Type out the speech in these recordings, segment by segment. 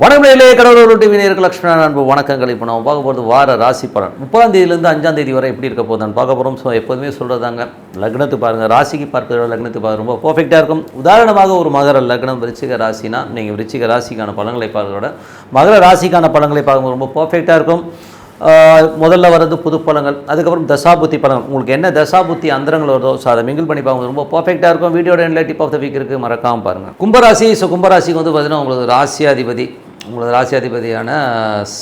வணக்கங்களே, கடவுளோட டிவி நேயர்களுக்கு லட்சுமண அன்பு வணக்கங்கள். இப்போ நம்ம பார்க்க போகிறது வார ராசி பலன் 30ஆம் தேதியிலேருந்து 5ஆம் தேதி வரை எப்படி இருக்க போகுதுன்னு பார்க்க போகிறோம். ஸோ எப்போதுமே சொல்கிறதாங்க, லக்னத்து பாருங்கள், ராசிக்கு பார்க்குற லக்னத்து பாருங்கள் ரொம்ப பர்ஃபெக்டாக இருக்கும். உதாரணமாக ஒரு மகர லக்னம் விருச்சிக ராசினா நீங்கள் விருச்சிக ராசிக்கான பலன்களை பார்க்கறத மகர ராசிக்கான பலன்களை பார்க்கும்போது ரொம்ப பர்ஃபெக்டாக இருக்கும். முதல்ல வர்றது புது பலங்கள், அதுக்கப்புறம் தசாபுத்தி பலங்கள். உங்களுக்கு என்ன தசாபுத்தி அந்தரங்கள் வருதோ ஸோ அதை மிங்கிள் பண்ணி பார்க்கும்போது ரொம்ப பர்ஃபெக்டாக இருக்கும். வீடியோட எண்டில் டிப் ஆஃப் த வீக் இருக்குது, மறக்காமல் பாருங்கள். கும்பராசி. ஸோ கும்பராசிக்கு வந்து பார்த்தீங்கன்னா உங்களுக்கு ராசியாதிபதி, உங்களது ராசியாதிபதியான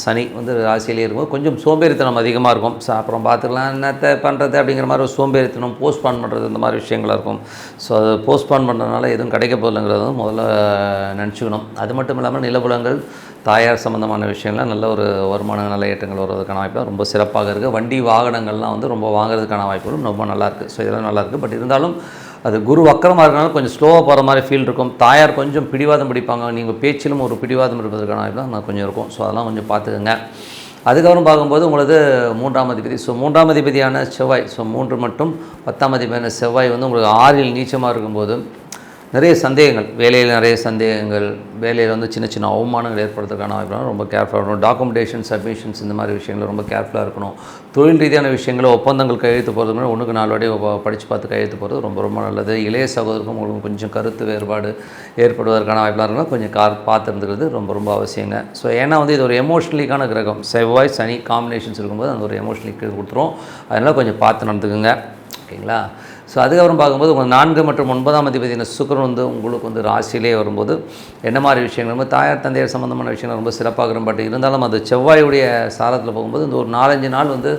சனி வந்து ராசியிலே இருக்கும். கொஞ்சம் சோம்பேறித்தனம் அதிகமாக இருக்கும். ஸோ அப்புறம் பார்த்துக்கலாம் என்னத்தை பண்ணுறது அப்படிங்கிற மாதிரி ஒரு சோம்பேறித்தனம், போஸ்ட்பான் பண்ணுறது, இந்த மாதிரி விஷயங்களாக இருக்கும். ஸோ அது போஸ்ட்பான் பண்ணுறதுனால எதுவும் கிடைக்க போதில்லைங்கிறது முதல்ல நினச்சிக்கணும். அது மட்டும் இல்லாமல் நிலபுலங்கள், தாயார் சம்மந்தமான விஷயங்கள்லாம் நல்ல ஒரு வருமானம், நல்ல ஏற்றங்கள் வருவதற்கான வாய்ப்பு ரொம்ப சிறப்பாக இருக்குது. வண்டி வாகனங்கள்லாம் வந்து ரொம்ப வாங்குறதுக்கான வாய்ப்புகளும் ரொம்ப நல்லாயிருக்கு. ஸோ இதெல்லாம் நல்லாயிருக்கு. பட் இருந்தாலும் அது குரு வக்கரமாக இருக்கனால கொஞ்சம் ஸ்லோவாக போகிற மாதிரி ஃபீல் இருக்கும். தாயார் கொஞ்சம் பிடிவாதம் பிடிப்பாங்க. நீங்கள் பேச்சிலும் ஒரு பிடிவாதம் இருப்பதற்கான வாய்ப்பு தான் கொஞ்சம் இருக்கும். ஸோ அதெல்லாம் கொஞ்சம் பார்த்துக்கோங்க. அதுக்கப்புறம் பார்க்கும்போது உங்களது 3ஆம் அதிபதி. ஸோ 3ஆம் அதிபதியான செவ்வாய், ஸோ 3 மற்றும் 10ஆம் அதிபதியான செவ்வாய் வந்து உங்களுக்கு 6இல் நீச்சமாக இருக்கும்போது நிறைய சந்தேகங்கள், வேலையில் நிறைய சந்தேகங்கள், வேலையில் வந்து சின்ன சின்ன அவமானங்கள் ஏற்படுறதுக்கான வாய்ப்பு ரொம்ப கேர்ஃபுல்லாக இருக்கணும். டாக்குமெண்டேஷன், சப்மிஷன்ஸ், இந்த மாதிரி விஷயங்கள் ரொம்ப கேர்ஃபுல்லாக இருக்கணும். தொழில் ரீதியான விஷயங்களை ஒப்பந்தங்கள் கையெழுத்து போகிறது மாதிரி 1க்கு 4 வாட்டி படித்து பார்த்து கையெழுத்து போகிறது ரொம்ப ரொம்ப நல்லது. இளைய சகோதரருக்கும் உங்களுக்கு கொஞ்சம் கருத்து வேறுபாடு ஏற்படுவதற்கான வாய்ப்பாக இருக்கணும். கொஞ்சம் பார்த்து இருந்துக்கிறது ரொம்ப ரொம்ப அவசியங்க. ஸோ ஏன்னா வந்து இது ஒரு எமோஷ்னலிக்கான கிரகம். செவ்வாய் சனி காம்பினேஷன்ஸ் இருக்கும்போது அந்த ஒரு எமோஷ்னலிக்கு கொடுத்துரும். அதனால் கொஞ்சம் பார்த்து நடந்துக்குங்க, ஓகேங்களா? ஸோ அதுக்கப்புறம் பார்க்கும்போது உங்கள் 4 மற்றும் 9ஆம் அதிபதியான சுக்கிரன் வந்து உங்களுக்கு வந்து ராசியிலே வரும்போது என்ன மாதிரி விஷயங்கள் ரொம்ப தாயார் தந்தையர் சம்மந்தமான விஷயங்கள் ரொம்ப சிறப்பாக இருக்கும். பட் இருந்தாலும் அது செவ்வாயுடைய சாரத்தில் போகும்போது இந்த ஒரு 4-5 நாள் வந்து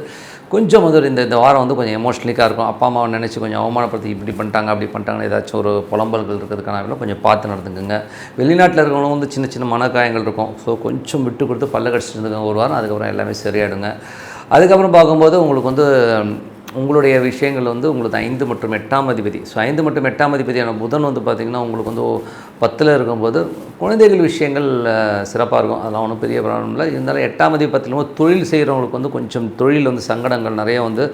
கொஞ்சம் வந்து இந்த வாரம் வந்து கொஞ்சம் எமோஷ்னலிக்காக இருக்கும். அப்பா அம்மாவை நினச்சி கொஞ்சம் அவமானப்படுத்தி இப்படி பண்ணிட்டாங்க அப்படி பண்ணிட்டாங்கன்னு ஏதாச்சும் ஒரு புலம்பல்கள் இருக்கிறதுக்கான கொஞ்சம் பார்த்து நடந்துக்குங்க. வெளிநாட்டில் இருக்கிறவங்களும் வந்து சின்ன சின்ன மனக்காயங்கள் இருக்கும். ஸோ கொஞ்சம் விட்டு கொடுத்து பல்ல கடிச்சிட்டு இருந்துங்க ஒரு வாரம். அதுக்கப்புறம் எல்லாமே சரியாயிடுங்க. அதுக்கப்புறம் பார்க்கும்போது உங்களுக்கு வந்து உங்களுடைய விஷயங்கள் வந்து உங்களுக்கு 5 மற்றும் 8ஆம் அதிபதி. ஸோ 5 மற்றும் 8ஆம் அதிபதியான புதன் வந்து பார்த்திங்கன்னா உங்களுக்கு வந்து 10ல் இருக்கும்போது குழந்தைகள் விஷயங்கள் சிறப்பாக இருக்கும். அதெல்லாம் ஒன்றும் பெரிய ப்ராப்ளம் இல்லை. இருந்தாலும் 8ஆம் அதிபதி 10லும் தொழில் செய்கிறவங்களுக்கு வந்து கொஞ்சம் தொழில் வந்து சங்கடங்கள் நிறைய வந்து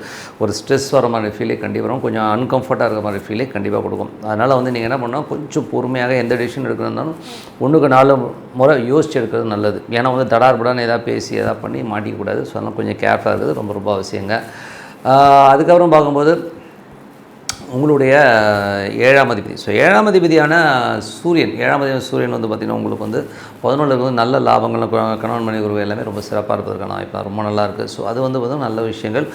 ஒரு ஸ்ட்ரெஸ் வர மாதிரி ஃபீலே கண்டிப்பாக வரும். கொஞ்சம் அன்கம்ஃபர்ட்டாக இருக்கிற மாதிரி ஃபீலே கண்டிப்பாக கொடுக்கும். அதனால் வந்து நீங்கள் என்ன பண்ணால் கொஞ்சம் பொறுமையாக எந்த டிசிஷன் எடுக்கிறதுனாலும் 1க்கு 4 முறை யோசிச்சு எடுக்கிறது நல்லது. ஏன்னா வந்து தடார்படான்னு எதாவது பேசி எதாவது பண்ணி மாட்டிக்கக்கூடாது. ஸோ அதெல்லாம் கொஞ்சம் கேர்ஃபுல்லாக இருக்கிறது ரொம்ப ரொம்ப அவசியங்க. அதுக்கப்புறம் பார்க்கும்போது உங்களுடைய 7ஆம் அதிபதி. ஸோ 7ஆம் அதிபதியான சூரியன், 7ஆம் அதிபதி சூரியன் வந்து பார்த்திங்கன்னா உங்களுக்கு வந்து 11ல் வந்து நல்ல லாபங்கள், கணவன் மனைவி உறவு எல்லாமே ரொம்ப சிறப்பாக இருப்பதற்கான வாய்ப்பு ரொம்ப நல்லாயிருக்கு. ஸோ அது வந்து பார்த்திங்கன்னா நல்ல விஷயங்கள்,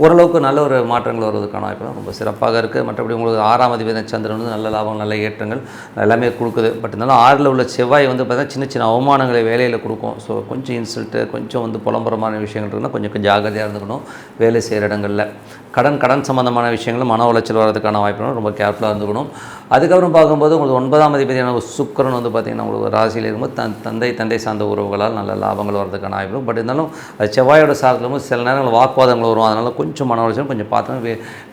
ஓரளவுக்கு நல்ல ஒரு மாற்றங்கள் வருவதற்கான வாய்ப்பு ரொம்ப சிறப்பாக இருக்குது. மற்றபடி உங்களுக்கு 6ஆம் அதிபதி சந்திரன் வந்து நல்ல லாபம், நல்ல ஏற்றங்கள் எல்லாமே கொடுக்குது. பட் இருந்தாலும் 6ல் உள்ள செவ்வாய் வந்து பார்த்திங்கன்னா சின்ன சின்ன அவமானங்களை வேலையில் கொடுக்கும். ஸோ கொஞ்சம் இன்சல்ட்டு, கொஞ்சம் வந்து புலம்புறமான விஷயங்கள் இருக்குன்னா கொஞ்சம் ஜாகிரதையாக இருந்துக்கணும். வேலை செய்கிற இடங்களில் கடன் சம்மந்தமான விஷயங்களும் மன உளைச்சல் வரதுக்கான வாய்ப்பு ரொம்ப கேர்ஃபுல்லாக இருந்துக்கணும். அதுக்கப்புறம் பார்க்கும்போது உங்களுக்கு 9ஆம் அதிபதியான சுக்கிரன் வந்து பார்த்திங்கன்னா உங்களுக்கு ராசியில் இருக்கும்போது தந்தை சார்ந்த உறவுகளால் நல்ல லாபங்கள் வரதுக்கான வாய்ப்பு. பட் இருந்தாலும் அது செவ்வாயோட சாரத்திலும் சில நேரங்கள் வாக்குவாதங்கள் வரும். அதனால் கொஞ்சம் மன உளைச்சல் கொஞ்சம் பார்த்தோம்.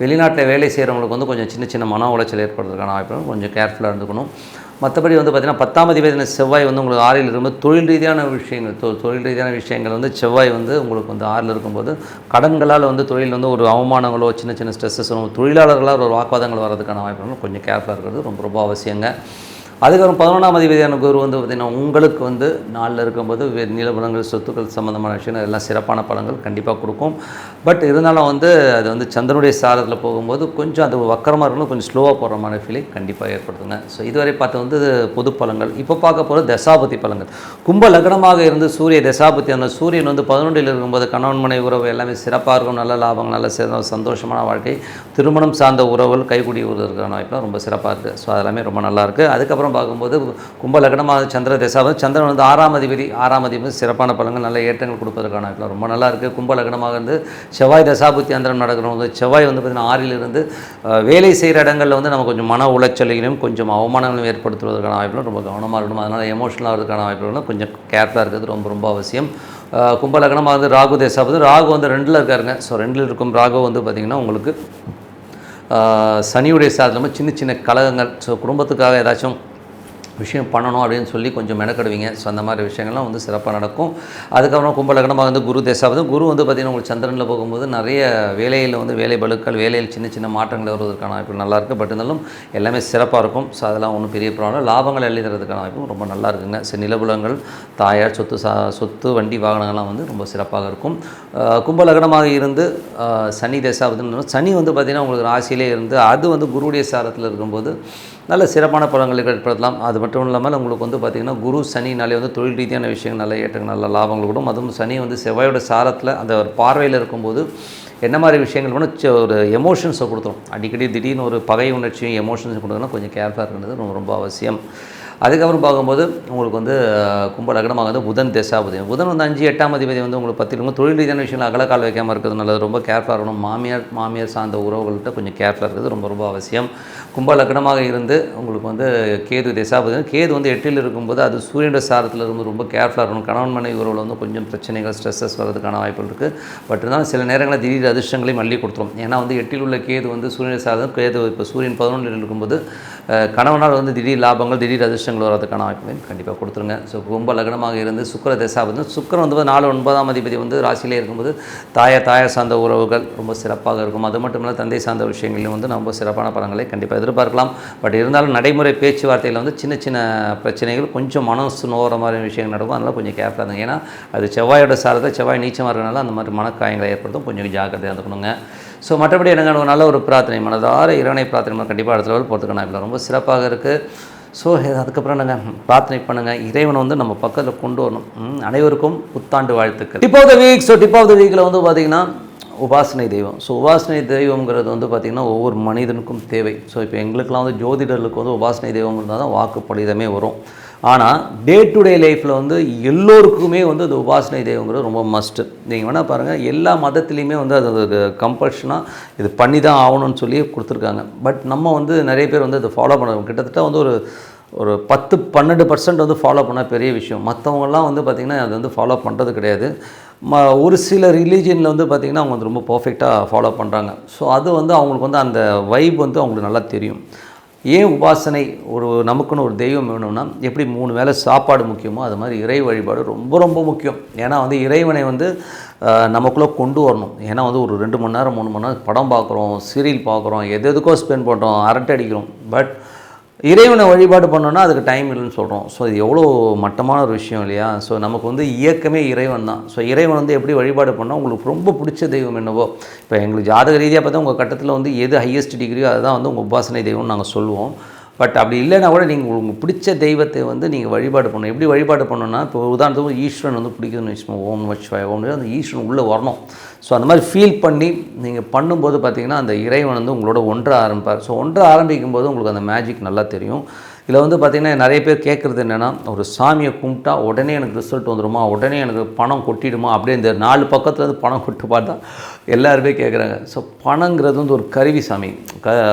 வெளிநாட்டில் வேலை செய்கிறவங்களுக்கு வந்து கொஞ்சம் சின்ன சின்ன மன உளைச்சல் ஏற்படுறதுக்கான வாய்ப்பு கொஞ்சம் கேர்ஃபுல்லாக இருந்துக்கணும். மற்றபடி வந்து பார்த்திங்கன்னா 10ஆம் அதிபதியான செவ்வாய் வந்து உங்களுக்கு 6ல் இருக்கும்போது தொழில் ரீதியான விஷயங்கள் வந்து செவ்வாய் வந்து உங்களுக்கு வந்து 6ல் இருக்கும்போது கடன்களால் வந்து தொழில் வந்து ஒரு அவமானங்களோ சின்ன சின்ன ஸ்ட்ரெஸ்ஸஸ் தொழிலாளர்களால் ஒரு வாக்குவாதங்கள் வரதுக்கான வாய்ப்புகள் கொஞ்சம் கேர்ஃபுல்லாக இருக்கிறது ரொம்ப ரொம்ப அவசியங்க. அதுக்கப்புறம் 11ஆம் அதிபதியான குரு வந்து பார்த்திங்கன்னா உங்களுக்கு வந்து 4ல் இருக்கும்போது நிலபலங்கள், சொத்துக்கள் சம்மந்தமான விஷயங்கள் எல்லாம் சிறப்பான பலன்கள் கண்டிப்பாக கொடுக்கும். பட் இருந்தாலும் வந்து அது வந்து சந்திரனுடைய சாரத்தில் போகும்போது கொஞ்சம் அது வக்கரமாக இருக்கணும், கொஞ்சம் ஸ்லோவாக போகிற மாதிரி ஃபீலிங் கண்டிப்பாக ஏற்படுத்துங்க. ஸோ இதுவரை பார்த்து வந்து பொது பலன்கள். இப்போ பார்க்க போகிற தசாபதி பலன்கள். கும்ப லக்னமாக இருந்து சூரிய தசாபதி, அந்த சூரியன் வந்து 11ல் இருக்கும்போது கணவன் மனைவி உறவு எல்லாமே சிறப்பாக இருக்கும். நல்ல லாபங்கள், நல்ல சந்தோஷமான வாழ்க்கை, திருமணம் சார்ந்த உறவுகள் கைகூடி வருவதற்கான வாய்ப்புலாம் ரொம்ப சிறப்பாக இருக்குது. ஸோ அதெல்லாமே ரொம்ப நல்லாயிருக்கு. அதுக்கப்புறம் பார்க்கும்போது கும்ப லக்னமாக சந்திர தசாபதி, சந்திரன் வந்து 6ஆம் அதிபதி சிறப்பான பலன்கள், நல்ல ஏற்றங்கள் கொடுப்பதற்கான வாய்ப்பு ரொம்ப நல்லா இருக்குது. கும்ப லக்னமாக இருந்து செவ்வாய் தசாபுத்தி அந்தரம் நடக்கிறவங்க செவ்வாய் வந்து பார்த்திங்கன்னா 6ல் இருந்து வேலை செய்கிற இடங்களில் வந்து நம்ம கொஞ்சம் மன உளைச்சலையும் கொஞ்சம் அவமானங்களும் ஏற்படுத்துவதற்கான வாய்ப்புகளும் ரொம்ப கவனமாக இருக்கணும். அதனால் எமோஷனலாக ஆகிறதுக்கான வாய்ப்புகளும் கொஞ்சம் கேர்ஃபுல்லாக இருக்கிறது ரொம்ப ரொம்ப அவசியம். கும்ப லக்னமாக வந்து ராகு தசாபதி, ராகு வந்து 2ல் இருக்காருங்க. ஸோ 2ல் இருக்கும் ராகு வந்து பார்த்திங்கன்னா உங்களுக்கு சனியுடைய சாதனமாக சின்ன சின்ன கலகங்கள், ஸோ குடும்பத்துக்காக ஏதாச்சும் விஷயம் பண்ணணும் அப்படின்னு சொல்லி கொஞ்சம் மெனக்கடுவீங்க. ஸோ அந்த மாதிரி விஷயங்கள்லாம் வந்து சிறப்பாக நடக்கும். அதுக்கப்புறம் கும்ப லக்னமாக வந்து குரு தசாவது குரு வந்து பார்த்திங்கன்னா உங்களுக்கு சந்திரனில் போகும்போது நிறைய வேலையில் வந்து வேலை பளுக்கள் வேலையில் சின்ன சின்ன மாற்றங்கள் வருவதற்கான வாய்ப்பு நல்லாயிருக்கு. பட் இருந்தாலும் எல்லாமே சிறப்பாக இருக்கும். ஸோ அதெல்லாம் ஒன்றும் பெரிய ப்ராப்ளம். லாபங்கள் எழுதி தரதுக்கான வாய்ப்பும் ரொம்ப நல்லா இருக்குங்க. சரி, நிலபுலங்கள் தாயார் சொத்து வண்டி வாகனங்கள்லாம் வந்து ரொம்ப சிறப்பாக இருக்கும். கும்ப லக்னமாக இருந்து சனி தசாவதுன்னு சனி வந்து பார்த்திங்கன்னா உங்களுக்கு ராசியிலே இருந்து அது வந்து குருவுடைய சாரத்தில் இருக்கும்போது நல்ல சிறப்பான பலன்களை ஏற்படுத்தலாம். அது மட்டும் இல்லாமல் உங்களுக்கு வந்து பார்த்திங்கன்னா குரு சனினாலே வந்து தொழில் ரீதியான விஷயங்கள் நல்ல ஏற்றங்கள் நல்ல லாபங்கள் கூட. அதுவும் சனி வந்து செவ்வாயோட சாரத்தில் அந்த ஒரு பார்வையில் இருக்கும்போது என்ன மாதிரி விஷயங்கள் வேணும் ஒரு எமோஷன்ஸை கொடுத்துரும். அடிக்கடி திடீர்னு ஒரு பகை உணர்ச்சியும் எமோஷன்ஸும் கொடுத்தோன்னா கொஞ்சம் கேர்ஃபுல்லாக இருக்கிறது ரொம்ப ரொம்ப அவசியம். அதுக்கப்புறம் பார்க்கும்போது உங்களுக்கு வந்து கும்ப லக்னமாக வந்து புதன் தசாபதி. புதன் வந்து 5 8ஆம் அதிபதி வந்து உங்களுக்கு 10 தொழில் ரீதியான விஷயங்கள் அகலக்கால் வைக்காமல் இருக்கிறது நல்லது. ரொம்ப கேர்ஃபுல்லாக இருக்கணும். மாமியார் சார்ந்த உறவுகள்கிட்ட கொஞ்சம் கேர்ஃபுல்லாக இருக்கிறது ரொம்ப ரொம்ப அவசியம். கும்ப லக்னமாக இருந்து உங்களுக்கு வந்து கேது தசாபதி. கேது வந்து 8ல் இருக்கும்போது அது சூரியனுடைய சாரத்தில் இருந்து ரொம்ப கேர்ஃபுல்லாக இருக்கணும். கணவன் மனைவி உறவில் வந்து கொஞ்சம் பிரச்சனைகள் ஸ்ட்ரெஸ்ஸஸ் வர்றதுக்கான வாய்ப்புகள் இருக்குது. பட் இருந்தாலும் சில நேரங்களில் திடீர் அதிர்ஷ்டங்களையும் அள்ளி கொடுத்துரும். ஏன்னா வந்து 8ல் உள்ள கேது வந்து சூரியன் சாரத்தில் கேது இப்போ சூரியன் 11ல் இருக்கும்போது கணவனால் வந்து திடீர் லாபங்கள் திடீர் அதிர்ஷ்டங்கள் வர்றதுக்கான வாய்ப்புகளையும் கண்டிப்பாக கொடுத்துருங்க. ஸோ கும்ப லக்னமாக இருந்து சுக்கிர தசாபதி. சுக்கிரன் வந்து 4 9ஆம் அதிபதி வந்து ராசியிலே இருக்கும்போது தாயார் சார்ந்த உறவுகள் ரொம்ப சிறப்பாக இருக்கும். அது மட்டும் இல்லை தந்தை சார்ந்த விஷயங்களிலும் வந்து ரொம்ப சிறப்பான பலன்களை கண்டிப்பாக எதிர்பார்க்கலாம். பட் இருந்தாலும் நடைமுறை பேச்சுவார்த்தையில் வந்து சின்ன சின்ன பிரச்சனைகள் கொஞ்சம் மனசு நோகிற மாதிரி விஷயங்கள் நடக்கும். அதனால் கொஞ்சம் கேர்ஃபுல்லாக இருங்க. ஏன்னா அது செவ்வாயோட சாரத்தை செவ்வாய் நீச்சமாக இருக்கிறனால அந்த மாதிரி மனக்காயங்களை ஏற்படுத்தும். கொஞ்சம் ஜாக்கிரதையாக இருந்துக்கணுங்க. ஸோ மற்றபடி என்னங்க நல்ல ஒரு பிரார்த்தனை மனதார இறைவனை பிரார்த்தனை கண்டிப்பாக அடுத்த லெவல் போகிறதுக்கு நான் ரொம்ப சிறப்பாக இருக்குது. ஸோ அதுக்கப்புறம் நாங்கள் பிரார்த்தனை பண்ணுங்கள். இறைவனை வந்து நம்ம பக்கத்தில் கொண்டு வரணும். அனைவருக்கும் புத்தாண்டு வாழ்த்துக்கள். Tip of the week. So tip of the வீக்கில் வந்து பார்த்திங்கன்னா உபாசனை தெய்வம். ஸோ உபாசனை தெய்வங்கிறது வந்து பார்த்திங்கன்னா ஒவ்வொரு மனிதனுக்கும் தேவை. ஸோ இப்போ எங்களுக்கெல்லாம் வந்து ஜோதிடர்களுக்கு வந்து உபாசனை தெய்வம் இருந்தால் தான் வாக்கு பலிதமே வரும். ஆனால் டே டு டே லைஃப்பில் வந்து எல்லோருக்குமே வந்து அது உபாசனை தெய்வங்கிறது ரொம்ப மஸ்ட்டு. நீங்கள் வேணால் பாருங்கள், எல்லா மதத்துலேயுமே வந்து அது கம்பல்ஷனாக இது பண்ணி தான் ஆகணும்னு சொல்லி கொடுத்துருக்காங்க. பட் நம்ம வந்து நிறைய பேர் வந்து அதை ஃபாலோ பண்ணுறோம். கிட்டத்தட்ட வந்து ஒரு 10-12% வந்து ஃபாலோ பண்ண பெரிய விஷயம். மற்றவங்கலாம் வந்து பார்த்திங்கன்னா அது வந்து ஃபாலோ பண்ணுறது கிடையாது. ஒரு சில ரிலீஜனில் வந்து பார்த்திங்கன்னா அவங்க வந்து ரொம்ப பர்ஃபெக்டாக ஃபாலோ பண்ணுறாங்க. ஸோ அது வந்து அவங்களுக்கு வந்து அந்த வைப் வந்து அவங்களுக்கு நல்லா தெரியும். ஏன் உபாசனை நமக்குன்னு ஒரு தெய்வம் வேணும்னா, எப்படி 3 வேளை சாப்பாடு முக்கியமோ அது மாதிரி இறை வழிபாடு ரொம்ப ரொம்ப முக்கியம். ஏன்னா வந்து இறைவனை வந்து நமக்குள்ளே கொண்டு வரணும். ஏன்னா வந்து ஒரு 2 மணி நேரம் 3 மணி நேரம் படம் பார்க்குறோம், சீரியல் பார்க்குறோம், எதுக்கோ ஸ்பெண்ட் பண்ணுறோம், அரட்டை அடிக்கிறோம். பட் இறைவனை வழிபாடு பண்ணோன்னா அதுக்கு டைம் இல்லைன்னு சொல்கிறோம். ஸோ இது எவ்வளோ மட்டமான ஒரு விஷயம் இல்லையா? ஸோ நமக்கு வந்து இயக்கமே இறைவன் தான். ஸோ இறைவன் வந்து எப்படி வழிபாடு பண்ணால் உங்களுக்கு ரொம்ப பிடிச்ச தெய்வம் என்னவோ, இப்போ எங்களுக்கு ஜாதக ரீதியாக பார்த்தா உங்கள் கட்டத்தில் வந்து எது ஹையஸ்ட் டிகிரியோ அதுதான் வந்து உங்கள் உபாசனை தெய்வம்னு நாங்கள் சொல்லுவோம். பட் அப்படி இல்லைனா கூட நீங்கள் உங்களுக்கு பிடிச்ச தெய்வத்தை வந்து நீங்கள் வழிபாடு பண்ணணும். எப்படி வழிபாடு பண்ணணும்னா, இப்போ உதாரணத்துக்கு ஈஸ்வரன் வந்து பிடிக்குதுன்னு வச்சுக்கோங்க, ஓம் நமச்சிவாய ஓம், அந்த ஈஸ்வரன் உள்ளே வரணும். ஸோ அந்த மாதிரி ஃபீல் பண்ணி நீங்கள் பண்ணும்போது பார்த்திங்கன்னா அந்த இறைவன் வந்து உங்களோட ஒன்ற ஆரம்பிப்பார். ஸோ ஒன்ற ஆரம்பிக்கும் போது உங்களுக்கு அந்த மேஜிக் நல்லா தெரியும். இதில் வந்து பார்த்திங்கன்னா நிறைய பேர் கேட்குறது என்னென்னா, ஒரு சாமியை கும்பிட்டா உடனே எனக்கு ரிசல்ட் வந்துடுமா, உடனே எனக்கு பணம் கொட்டிடுமா, அப்படியே இந்த 4 பக்கத்துலேருந்து பணம் கொட்டு பார்த்தா எல்லாருமே கேட்குறாங்க. ஸோ பணங்கிறது வந்து ஒரு கருவி சாமி,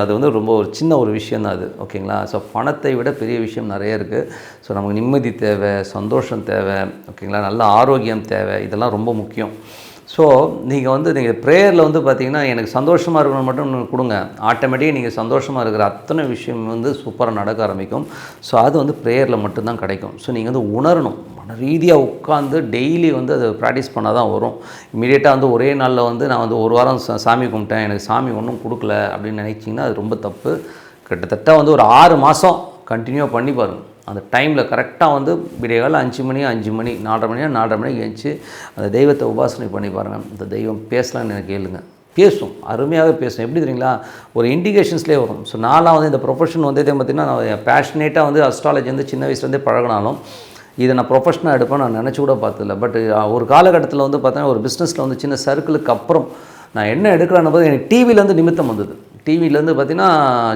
அது வந்து ரொம்ப ஒரு சின்ன ஒரு விஷயம் தான் அது, ஓகேங்களா? ஸோ பணத்தை விட பெரிய விஷயம் நிறைய இருக்குது. ஸோ நமக்கு நிம்மதி தேவை, சந்தோஷம் தேவை, ஓகேங்களா, நல்ல ஆரோக்கியம் தேவை, இதெல்லாம் ரொம்ப முக்கியம். ஸோ நீங்கள் ப்ரேயரில் வந்து பார்த்திங்கன்னா எனக்கு சந்தோஷமாக இருக்கணும் மட்டும் கொடுங்க, ஆட்டோமேட்டிக்காக நீங்கள் சந்தோஷமாக இருக்கிற அத்தனை விஷயம் வந்து சூப்பராக நடக்க ஆரம்பிக்கும். ஸோ அது வந்து ப்ரேயரில் மட்டும்தான் கிடைக்கும். ஸோ நீங்கள் வந்து உணரணும், மன ரீதியாக உட்காந்து டெய்லி வந்து அதை ப்ராக்டிஸ் பண்ணால் தான் வரும். இமீடியட்டாக வந்து ஒரே நாளில் வந்து நான் வந்து ஒரு வாரம் சாமி கும்பிட்டேன், எனக்கு சாமி ஒன்றும் கொடுக்கல அப்படின்னு நினைச்சிங்கன்னா அது ரொம்ப தப்பு. கிட்டத்தட்ட வந்து ஒரு 6 மாதம் கண்டினியூவாக பண்ணி பாருங்கள். அந்த டைமில் கரெக்டாக வந்து விடியகால 5 மணி 4:30 மணிக்கு எழுந்துச்சு அந்த தெய்வத்தை உபாசனை பண்ணி பாருங்கள். அந்த தெய்வம் பேசலான்னு எனக்கு கேளுங்க, பேசும், அருமையாகவே பேசும். எப்படி தெரியுங்களா, ஒரு இண்டிகேஷன்ஸ்லேயே வரும். ஸோ நான்லாம் வந்து இந்த ப்ரொஃபஷன் வந்து பார்த்திங்கன்னா நான் பேஷனேட்டாக வந்து அஸ்ட்ராலஜி வந்து சின்ன வயசுலேருந்தே பழகினாலும் இதை நான் ப்ரொஃபஷனாக எடுப்பேன் நான் நினச்சி கூட பார்த்ததில்ல. பட் ஒரு காலகட்டத்தில் வந்து பார்த்தீங்கன்னா ஒரு பிஸ்னஸில் வந்து சின்ன சர்க்கிளுக்கு அப்புறம் நான் என்ன எடுக்கிறேன்னு போது எனக்கு டிவிலேருந்து நிமித்தம் வந்தது. டிவிலேருந்து பார்த்திங்கன்னா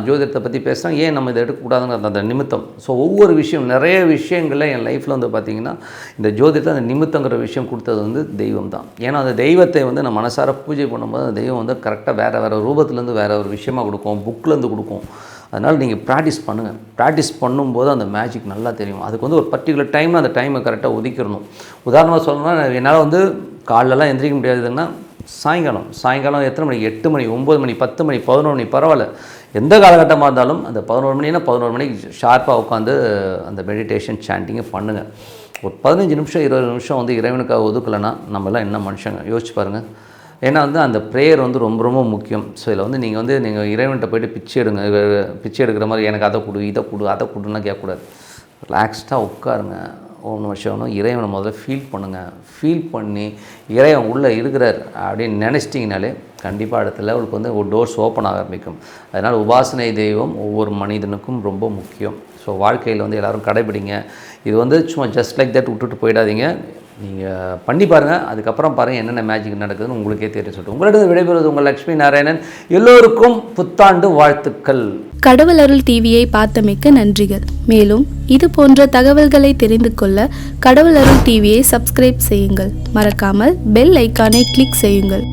ஜோதிடத்தை பற்றி பேசுகிறேன், ஏன் நம்ம இதை எடுக்கக்கூடாதுங்கிற அந்த நிமித்தம். ஸோ ஒவ்வொரு விஷயம் நிறைய விஷயங்களில் என் லைஃப்பில் வந்து பார்த்திங்கன்னா இந்த ஜோதிடத்தை அந்த நிமித்தங்கிற விஷயம் கொடுத்தது வந்து தெய்வம் தான். ஏன்னா அந்த தெய்வத்தை வந்து நான் மனசார பூஜை பண்ணும்போது அந்த தெய்வம் வந்து கரெக்டாக வேறு ரூபத்துலேருந்து வேறு ஒரு விஷயமாக கொடுக்கும், புக்கிலேருந்து கொடுக்கும். அதனால் நீங்கள் ப்ராக்டிஸ் பண்ணுங்கள். ப்ராக்டிஸ் பண்ணும்போது அந்த மேஜிக் நல்லா தெரியும். அதுக்கு வந்து ஒரு பர்டிகுலர் டைமில் அந்த டைமை கரெக்டாக ஒதுக்கிடணும். உதாரணமாக சொல்லணும்னா என்னால் வந்து காலைலலாம் எந்திரிக்க முடியாதுன்னா சாயங்காலம் எத்தனை மணிக்கு 8 மணி 9 மணி 10 மணி 11 மணி பரவாயில்ல, எந்த காலகட்டமாக இருந்தாலும் அந்த 11 மணினா 11 மணிக்கு ஷார்ப்பாக உட்காந்து அந்த மெடிடேஷன் சாண்டிங்கை பண்ணுங்கள். ஒரு 15 நிமிஷம் 20 நிமிஷம் வந்து இறைவனுக்காக ஒதுக்கலைன்னா நம்மளாம் என்ன மனுஷங்க யோசிச்சு பாருங்கள். ஏன்னா வந்து அந்த ப்ரேயர் வந்து ரொம்ப ரொம்ப முக்கியம். ஸோ இதில் வந்து நீங்கள் இறைவன்கிட்ட போய்ட்டு பிச்சை எடுக்கிற மாதிரி எனக்கு அதை கொடு இதை கொடு அதை கொடுன்னா கேட்கக்கூடாது. ரிலாக்ஸ்டாக உட்காருங்க. ஒன்று வருஷம் இறைவனை முதல்ல ஃபீல் பண்ணுங்கள். ஃபீல் பண்ணி இறைவன் உள்ளே இருக்கிறார் அப்படின்னு நினச்சிட்டிங்கனாலே கண்டிப்பாக அடுத்த லெவலுக்கு வந்து ஒரு டோர்ஸ் ஓப்பன் ஆக ஆரம்பிக்கும். அதனால் உபாசனை தெய்வம் ஒவ்வொரு மனிதனுக்கும் ரொம்ப முக்கியம். ஸோ வாழ்க்கையில் வந்து எல்லோரும் கடைபிடிங்க. இது வந்து சும்மா ஜஸ்ட் லைக் தட் விட்டுட்டு போயிடாதீங்க. நீங்கள் பண்ணி பாருங்கள். அதுக்கப்புறம் பாருங்கள் என்னென்ன மேஜிக் நடக்குதுன்னு உங்களுக்கே தெரியும். சொல்லிட்டு உங்களிடம் விடைபெறுவது உங்கள் லக்ஷ்மி நாராயணன். எல்லோருக்கும் புத்தாண்டு வாழ்த்துக்கள். கடவுள் அருள் டிவியை பார்த்தமைக்க நன்றிகள். மேலும் இது போன்ற தகவல்களை தெரிந்து கொள்ள கடவுள் அருள் டிவியை சப்ஸ்கிரைப் செய்யுங்கள். மறக்காமல் பெல் ஐக்கானை கிளிக் செய்யுங்கள்.